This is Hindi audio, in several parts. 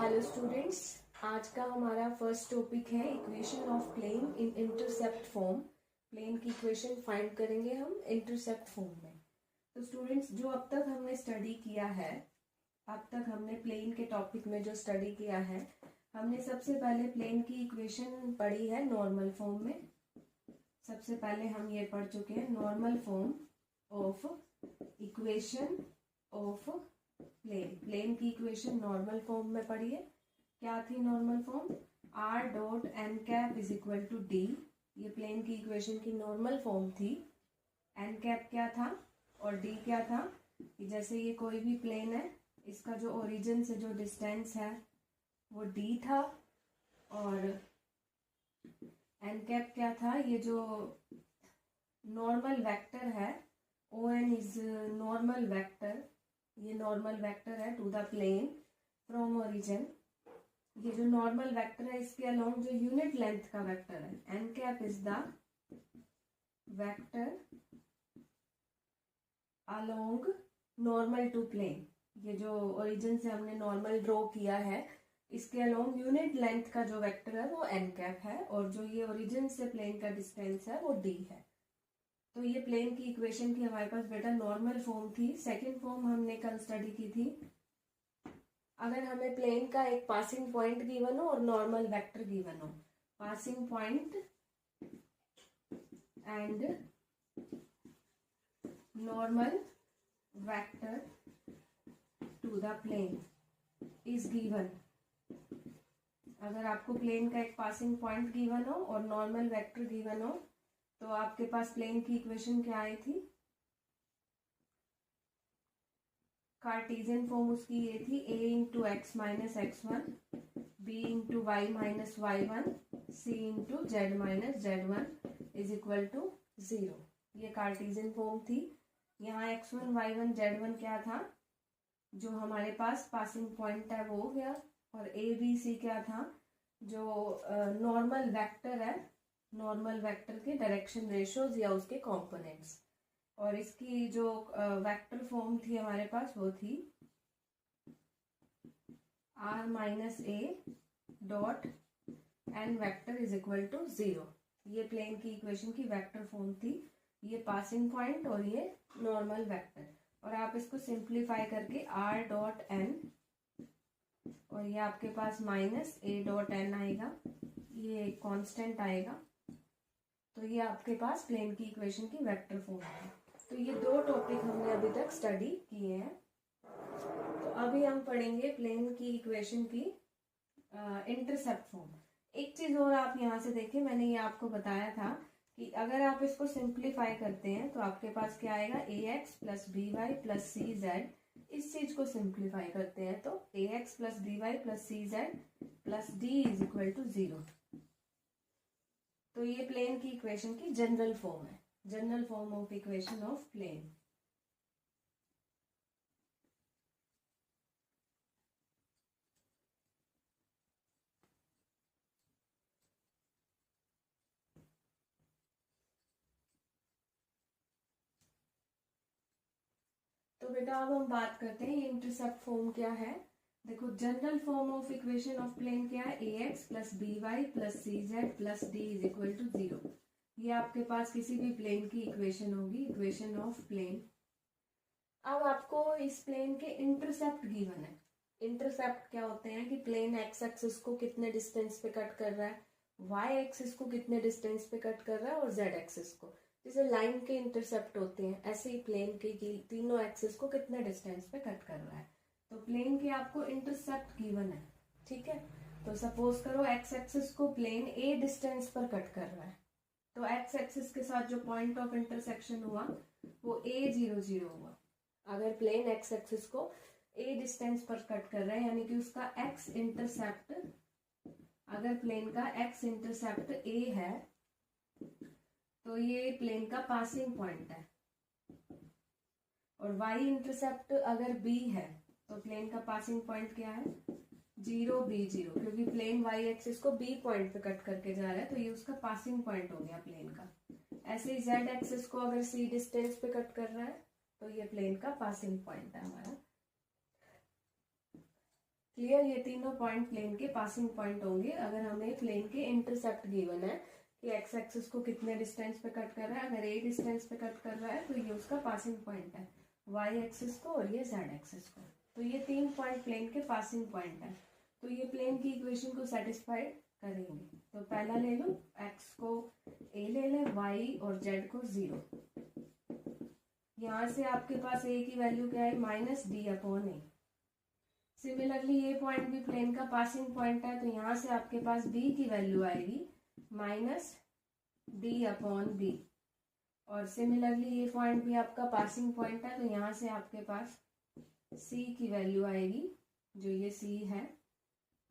हेलो स्टूडेंट्स, आज का हमारा फर्स्ट टॉपिक है equation of plane in intercept form. Plane की इक्वेशन फाइंड करेंगे हम इंटरसेप्ट फॉर्म में। तो स्टूडेंट्स, जो अब तक हमने स्टडी किया है, अब तक हमने प्लेन के टॉपिक में जो स्टडी किया है, हमने सबसे पहले प्लेन की इक्वेशन पढ़ी है नॉर्मल फॉर्म में। सबसे पहले हम ये पढ़ चुके हैं normal form of equation of plane की इक्वेशन नॉर्मल फॉर्म में पढ़िए। क्या थी normal form? r dot N cap is equal to D. ये प्लेन की इक्वेशन की नॉर्मल फॉर्म थी। एन कैप क्या था और डी क्या था? कि जैसे ये कोई भी प्लेन है, इसका जो ओरिजिन से जो डिस्टेंस है वो d था, और एन कैप क्या था? ये जो नॉर्मल वेक्टर है, O N is normal vector. ये नॉर्मल वेक्टर है to the plane from origin. ये जो नॉर्मल वेक्टर है, इसके अलोंग जो यूनिट लेंथ का वेक्टर है, N cap is the vector along normal to plane. ये जो ओरिजिन से हमने नॉर्मल ड्रॉ किया है, इसके अलोंग यूनिट लेंथ का जो वेक्टर है वो एन कैप है, और जो ये ओरिजिन से प्लेन का डिस्टेंस है वो डी है। तो ये प्लेन की इक्वेशन की हमारे पास बेटा नॉर्मल फॉर्म थी। सेकंड फॉर्म हमने कल स्टडी की थी। अगर हमें प्लेन का एक पासिंग पॉइंट गिवन हो और नॉर्मल वेक्टर गिवन हो, passing point and normal vector to the plane is given. अगर आपको प्लेन का एक पासिंग पॉइंट गिवन हो और नॉर्मल वेक्टर गिवन हो, तो आपके पास प्लेन की इक्वेशन क्या आई थी? कार्टेशियन फॉर्म उसकी ये थी, a into X minus X one, B into Y minus Y one, C into Z minus Z one is equal to 0। ये कार्टेशियन फॉर्म थी। यहाँ X one Y one Z one क्या था? जो हमारे पास पासिंग पॉइंट है वो हो गया, और ए बी सी क्या था? जो नॉर्मल वेक्टर है, नॉर्मल वेक्टर के डायरेक्शन रेशियोज या उसके कंपोनेंट्स। और इसकी जो वेक्टर फॉर्म थी हमारे पास वो थी r minus A dot N vector is equal to 0। ये प्लेन की इक्वेशन की वेक्टर फॉर्म थी। ये पासिंग पॉइंट और ये नॉर्मल वेक्टर, और आप इसको सिंप्लीफाई करके r डॉट एन, और ये आपके पास माइनस ए डॉट एन आएगा, ये कांस्टेंट आएगा। तो ये आपके पास प्लेन की इक्वेशन की वेक्टर फॉर्म है। तो ये दो टॉपिक हमने अभी तक स्टडी किए हैं। तो अभी हम पढ़ेंगे प्लेन की इक्वेशन की इंटरसेप्ट फॉर्म। एक चीज और आप यहाँ से देखिए, मैंने ये आपको बताया था कि अगर आप इसको सिंप्लीफाई करते हैं तो आपके पास क्या आएगा? A X plus B Y plus C Z. इस चीज को सिंप्लीफाई करते हैं तो A X plus B Y plus C Z plus D is equal to 0। तो ये प्लेन की इक्वेशन की जनरल फॉर्म है, general form of equation of plane. तो बेटा अब हम बात करते हैं इंटरसेप्ट फॉर्म क्या है। देखो, general form of equation of plane क्या है? A X plus B Y plus C Z plus D is equal to 0। ये आपके पास किसी भी प्लेन की इक्वेशन होगी, इक्वेशन ऑफ प्लेन। अब आपको इस प्लेन के इंटरसेप्ट गिवन है। इंटरसेप्ट क्या होते हैं कि प्लेन एक्स एक्सिस को कितने डिस्टेंस पे कट कर रहा है, वाई एक्सिस को कितने डिस्टेंस पे कट कर रहा है, और जेड एक्सिस को। जैसे लाइन के इंटरसेप्ट होते हैं, ऐसे ही प्लेन के तीनों एक्सिस को कितने डिस्टेंस पे कट कर रहा है। तो प्लेन के आपको इंटरसेप्ट गिवन है, ठीक है। तो सपोज करो एक्स एक्सिस को प्लेन ए डिस्टेंस पर कट कर रहा है, तो एक्स एक्सिस के साथ जो पॉइंट ऑफ इंटरसेक्शन हुआ वो a0 हुआ। अगर प्लेन एक्स एक्सिस को ए डिस्टेंस पर कट कर रहा है, यानी कि उसका एक्स इंटरसेप्ट, अगर प्लेन का एक्स इंटरसेप्ट ए है, तो ये प्लेन का पासिंग पॉइंट है। और वाई इंटरसेप्ट अगर बी है, तो प्लेन का पासिंग पॉइंट क्या है? 0 b0, क्योंकि प्लेन वाई एक्सिस को बी पॉइंट पे कट करके जा रहा है, तो ये उसका पासिंग पॉइंट हो गया प्लेन का। ऐसे ही जेड एक्सिस को अगर सी डिस्टेंस पे कट कर रहा है, तो ये प्लेन का पासिंग पॉइंट है हमारा। क्लियर? ये तीनों पॉइंट प्लेन के पासिंग पॉइंट होंगे अगर हमें प्लेन के इंटरसेप्ट गिवन है कि एक्स एक्सिस को कितने डिस्टेंस पे कट कर रहा है। अगर ए डिस्टेंस पे कट कर रहा है तो ये उसका पासिंग पॉइंट है, वाई एक्सिस को और ये जेड एक्सिस को। तो ये 3 पॉइंट प्लेन के पासिंग पॉइंट है, तो ये प्लेन की इक्वेशन को सेटिस्फाइड करेंगे। तो पहला ले लो, एक्स को ए ले लें, वाई और जेड को 0। यहाँ से आपके पास ए की वैल्यू क्या है, -d/a। सिमिलरली ये पॉइंट भी प्लेन का पासिंग पॉइंट है, तो यहाँ से आपके पास b की वैल्यू आएगी -d/b। और सिमिलरली ये पॉइंट भी आपका पासिंग पॉइंट है, तो यहाँ से आपके पास c की वैल्यू आएगी, जो ये c है,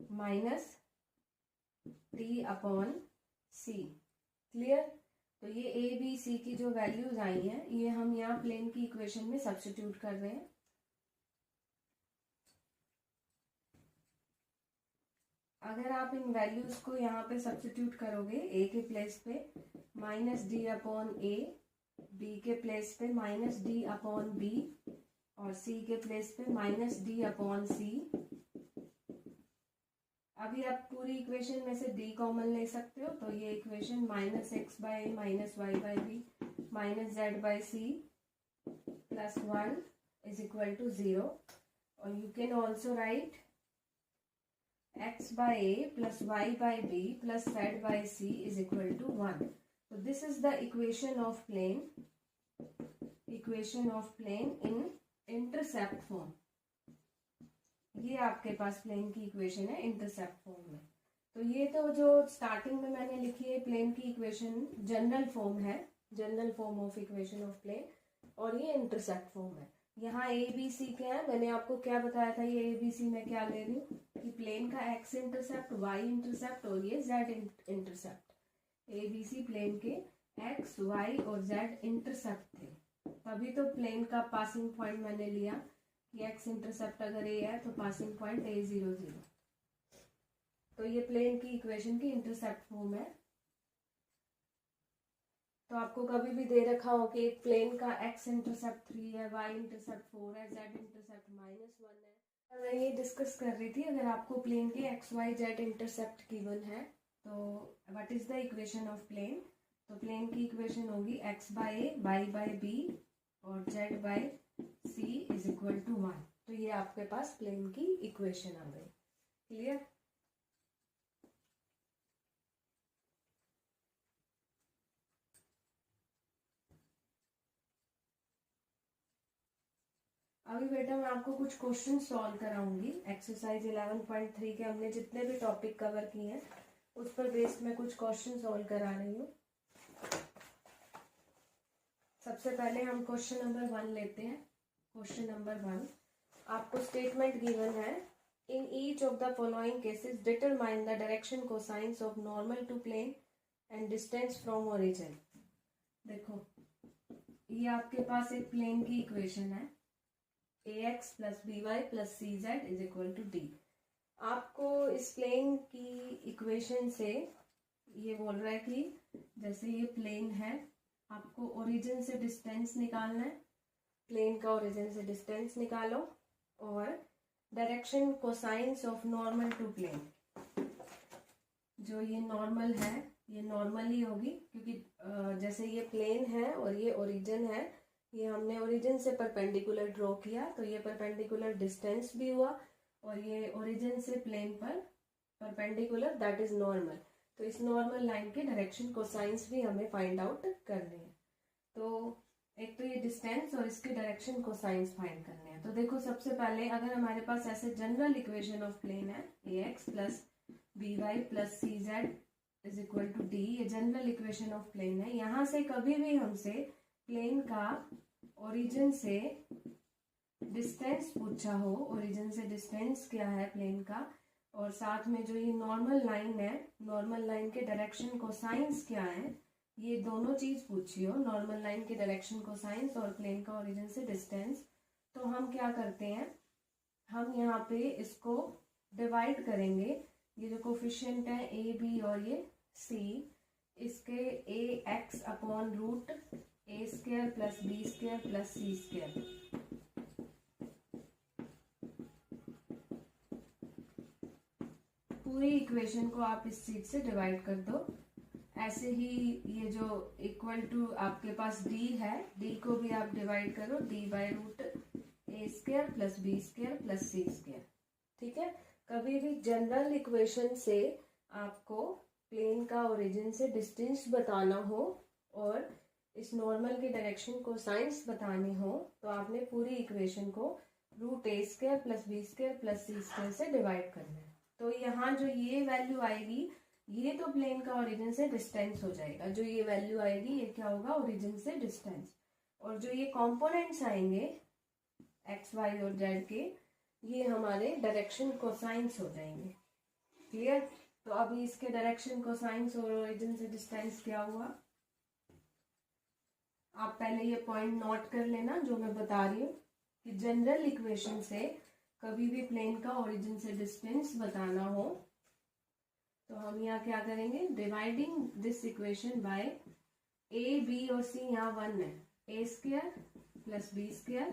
-d/c। क्लियर? तो ये a b c की जो वैल्यूज आई हैं ये हम यहाँ प्लेन की इक्वेशन में सब्स्टिट्यूट कर रहे हैं। अगर आप इन वैल्यूज को यहाँ पे सब्स्टिट्यूट करोगे, a के प्लेस पे -d/a, b के प्लेस पे -d/b और c के प्लेस पे -d/c। अभी आप पूरी इक्वेशन में से d कॉमन ले सकते हो, तो ये इक्वेशन -x/a -y/b -z/c +1 = 0। और you can also right x/a + y/b + z/c = 1। So this is the equation of plane in intercept form। ये आपके पास प्लेन की इक्वेशन है इंटरसेप्ट फॉर्म में। तो ये तो जो स्टार्टिंग में मैंने लिखी है प्लेन की इक्वेशन जनरल फॉर्म है, general form of equation of plane, और ये इंटरसेप्ट फॉर्म है। यहाँ ए बी सी क्या है, मैंने आपको क्या बताया था, ये ए बी सी मैं क्या ले रही हूँ कि प्लेन का एक्स इंटरसेप्ट, वाई इंटरसेप्ट और ये Z intercept. A B C plane के एक्स, वाई और जेड इंटरसेप्ट थे, तभी तो प्लेन का पासिंग पॉइंट मैंने लिया कि एक्स इंटरसेप्ट अगर ए है तो पासिंग पॉइंट a0 0। तो ये प्लेन की इक्वेशन की इंटरसेप्ट फॉर्म है। तो आपको कभी भी दे रखा हो कि एक प्लेन का एक्स इंटरसेप्ट 3 है, वाई इंटरसेप्ट 4 है, जेड इंटरसेप्ट -1 है। मैं ये डिस्कस कर रही थी, अगर आपको प्लेन के X Y Z intercept given है तो what is the equation of plane. तो प्लेन की इक्वेशन होगी x/a, y/b और z/c = 1। तो ये आपके पास प्लेन की इक्वेशन आ गई। क्लियर? अभी बेटा मैं आपको कुछ क्वेश्चन सॉल्व कराऊंगी। एक्सरसाइज 11.3 के हमने जितने भी टॉपिक कवर किए हैं उस पर बेस्ड में कुछ क्वेश्चन सॉल्व करा रही हूँ। सबसे पहले हम क्वेश्चन नंबर 1 लेते हैं। क्वेश्चन नंबर 1, आपको स्टेटमेंट गिवन है, in each of the following cases determine the direction cosines of normal to plane and distance from origin. देखो ये आपके पास एक प्लेन की इक्वेशन है, ax + by + cz = d। आपको इस प्लेन की इक्वेशन से ये बोल रहा है कि जैसे ये प्लेन है, आपको ओरिजिन से डिस्टेंस निकालना है, प्लेन का ओरिजिन से डिस्टेंस निकालो और direction cosines of normal to plane. जो ये नॉर्मल है ये नॉर्मल ही होगी, क्योंकि जैसे ये प्लेन है और ये ओरिजिन है, ये हमने ओरिजिन से परपेंडिकुलर ड्रॉ किया तो ये परपेंडिकुलर डिस्टेंस भी हुआ और ये ओरिजिन से प्लेन पर परपेंडिकुलर, दैट इज नॉर्मल। तो इस नॉर्मल लाइन के डायरेक्शन कोसाइंस भी हमें फाइंड आउट करने हैं। तो एक तो ये डिस्टेंस और इसके डायरेक्शन कोसाइंस फाइंड करने हैं। तो देखो सबसे पहले अगर हमारे पास ऐसे जनरल इक्वेशन ऑफ प्लेन है ax + by + cz = d, ये जनरल इक्वेशन ऑफ प्लेन है। यहाँ से कभी भी हमसे प्लेन का ओरिजिन से डिस्टेंस पूछा हो, ओरिजिन से डिस्टेंस क्या है प्लेन का, और साथ में जो ये नॉर्मल लाइन है, नॉर्मल लाइन के डायरेक्शन कोसाइंस क्या है, ये दोनों चीज पूछी हो, नॉर्मल लाइन के डायरेक्शन कोसाइंस और प्लेन का ओरिजिन से डिस्टेंस, तो हम क्या करते हैं, हम यहाँ पे इसको डिवाइड करेंगे। ये जो कोफिशिएंट है a b और ये c, इसके ax/√a² + b² + c²। पूरी इक्वेशन को आप इस चीज से डिवाइड कर दो। ऐसे ही ये जो इक्वल टू आपके पास d है, d को भी आप डिवाइड करो, d by root A square plus B square plus C square. ठीक है, कभी भी जनरल इक्वेशन से आपको प्लेन का ओरिजिन से डिस्टेंस बताना हो और इस नॉर्मल की डायरेक्शन को साइंस बतानी हो तो आपने पूरी इक्वेशन को root A square plus B square plus C square से डिवाइड करना है। तो यहाँ जो ये वैल्यू आएगी ये तो प्लेन का ओरिजिन से डिस्टेंस हो जाएगा। जो ये वैल्यू आएगी ये क्या होगा, ओरिजिन से डिस्टेंस। और जो ये कंपोनेंट्स आएंगे एक्स वाई और जेड के, ये हमारे डायरेक्शन कोसाइंस हो जाएंगे। क्लियर? तो अभी इसके डायरेक्शन कोसाइंस और ओरिजिन से डिस्टेंस क्या हुआ, आप पहले ये पॉइंट नोट कर लेना जो मैं बता रही हूँ कि जनरल इक्वेशन से कभी भी प्लेन का ओरिजिन से डिस्टेंस बताना हो तो हम यहाँ क्या करेंगे, dividing this equation by A B और सी, यहाँ 1 है, A square plus B square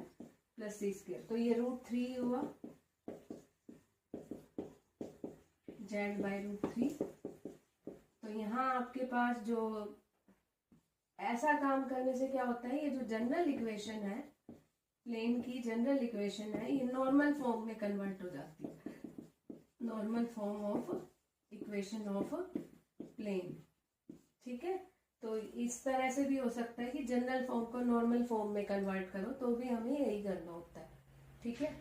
plus C square, तो ये √3 हुआ, जेड बाय √3। तो यहाँ आपके पास जो ऐसा काम करने से क्या होता है, ये जो जनरल इक्वेशन है, प्लेन की जनरल इक्वेशन है, ये नॉर्मल फॉर्म में कन्वर्ट हो जाती है, normal form of equation of plane. ठीक है, तो इस तरह से भी हो सकता है कि जनरल फॉर्म को नॉर्मल फॉर्म में कन्वर्ट करो, तो भी हमें यही करना होता है। ठीक है,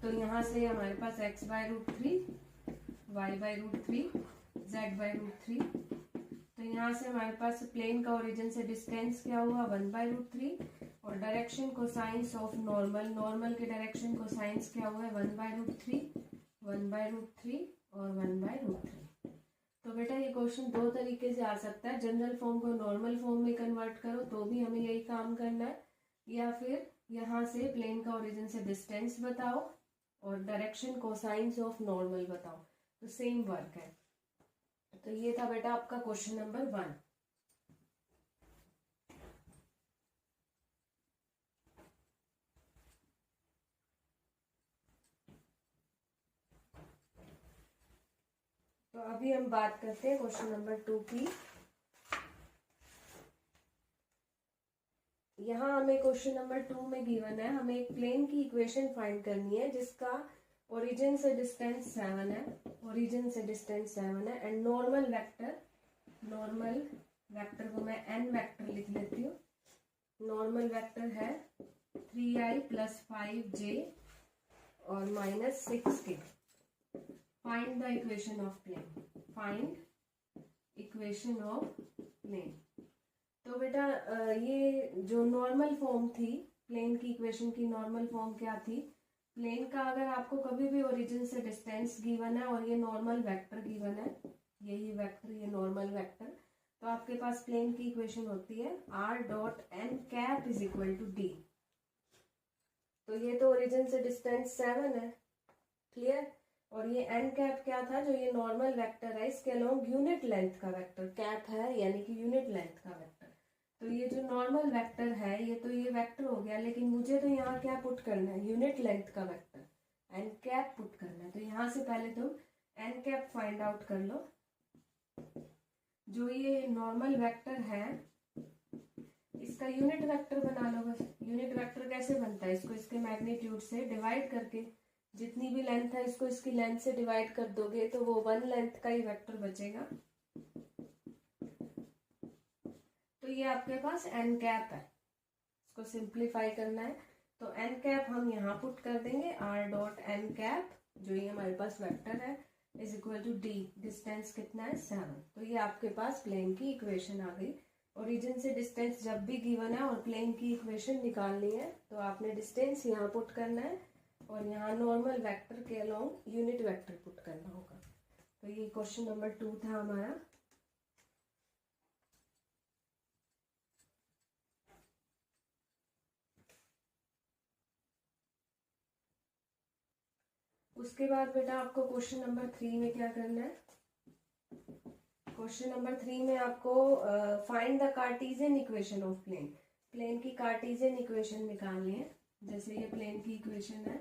तो यहाँ से हमारे पास x by √3, y by √3, z by √3। तो यहाँ से हमारे पास प्लेन का ओरिजिन से डिस्टेंस क्या हुआ, 1 बाय √3, और direction cosines of normal, normal के डायरेक्शन को साइंस क्या हुआ है, 1 बाय √3, 1 बाय √3 और 1 बाय √3। तो बेटा ये क्वेश्चन दो तरीके से आ सकता है, जनरल फॉर्म को नॉर्मल फॉर्म में कन्वर्ट करो तो भी हमें यही काम करना है, या फिर यहाँ से प्लेन का ओरिजिन से डिस्टेंस बताओ और डायरेक्शन कोसाइंस ऑफ नॉर्मल बताओ, तो सेम वर्क है। तो ये था बेटा आपका क्वेश्चन नंबर 1। तो अभी हम बात करते हैं क्वेश्चन नंबर 2 की। यहाँ हमें क्वेश्चन नंबर 2 में गिवन है, हमें एक प्लेन की इक्वेशन फाइंड करनी है जिसका ओरिजिन से डिस्टेंस 7 है, ओरिजिन से डिस्टेंस 7 है, and normal vector, normal vector को मैं n वेक्टर लिख लेती हूँ, नॉर्मल वेक्टर है 3i + 5j और -6k। Find the equation of plane, find equation of plane. तो बेटा ये जो नॉर्मल फॉर्म थी प्लेन की इक्वेशन की, नॉर्मल फॉर्म क्या थी, प्लेन का अगर आपको कभी भी ओरिजिन से डिस्टेंस गिवन है और ये नॉर्मल वेक्टर गिवन है, यही वेक्टर, ये नॉर्मल वेक्टर, तो आपके पास प्लेन की इक्वेशन होती है r.n cap is equal to d। तो ये तो ओरिजिन से डिस्टेंस 7 है, क्लियर, और ये n कैप क्या था, जो ये नॉर्मल वेक्टर है इसके अलोंग यूनिट लेंथ का वेक्टर, कैप है यानी कि यूनिट लेंथ का वेक्टर। तो ये जो नॉर्मल वेक्टर है ये तो ये वेक्टर हो गया, लेकिन मुझे तो यहाँ क्या पुट करना है, यूनिट लेंथ का वेक्टर n कैप पुट करना है। तो यहाँ से पहले तुम n कैप फाइंड आउट कर लो। जो ये नॉर्मल वेक्टर है इसका यूनिट वेक्टर बना लो बस। यूनिट वेक्टर कैसे बनता है, इसको इसके मैग्नीट्यूड से डिवाइड करके, जितनी भी लेंथ है इसको इसकी लेंथ से डिवाइड कर दोगे तो वो 1 लेंथ का ही वेक्टर बचेगा। तो ये आपके पास n कैप है, इसको सिंप्लीफाई करना है तो n कैप हम यहाँ पुट कर देंगे, r.n कैप जो ये हमारे पास वेक्टर है is equal to d, distance कितना है 7। तो ये आपके पास प्लेन की इक्वेशन आ गई। ओरिजिन से डिस्टेंस जब भी गिवन है और प्लेन की इक्वेशन निकालनी है तो आपने डिस्टेंस यहाँ पुट करना है और यहाँ नॉर्मल वेक्टर के अलोंग यूनिट वेक्टर पुट करना होगा। तो ये क्वेश्चन नंबर 2 था हमारा। उसके बाद बेटा आपको क्वेश्चन नंबर 3 में क्या करना है, क्वेश्चन नंबर 3 में आपको find the Cartesian equation of plane, plane की कार्टेशियन इक्वेशन निकालनी है। जैसे ये प्लेन की इक्वेशन है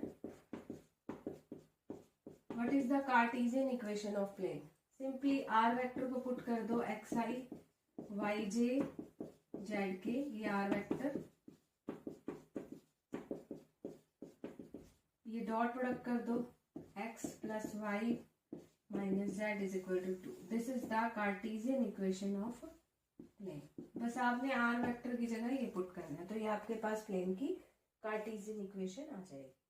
what is the Cartesian equation of plane? Simply R vector को पुट कर दो, X I Y J Z K, ये आर वेक्टर, ये डॉट प्रोडक्ट कर दो, x plus Y minus Z is equal to 2। This is the Cartesian equation of plane. बस आपने आर वेक्टर की जगह ये पुट करना है, तो ये आपके पास प्लेन की कार्टेशियन इक्वेशन आ जाएगी।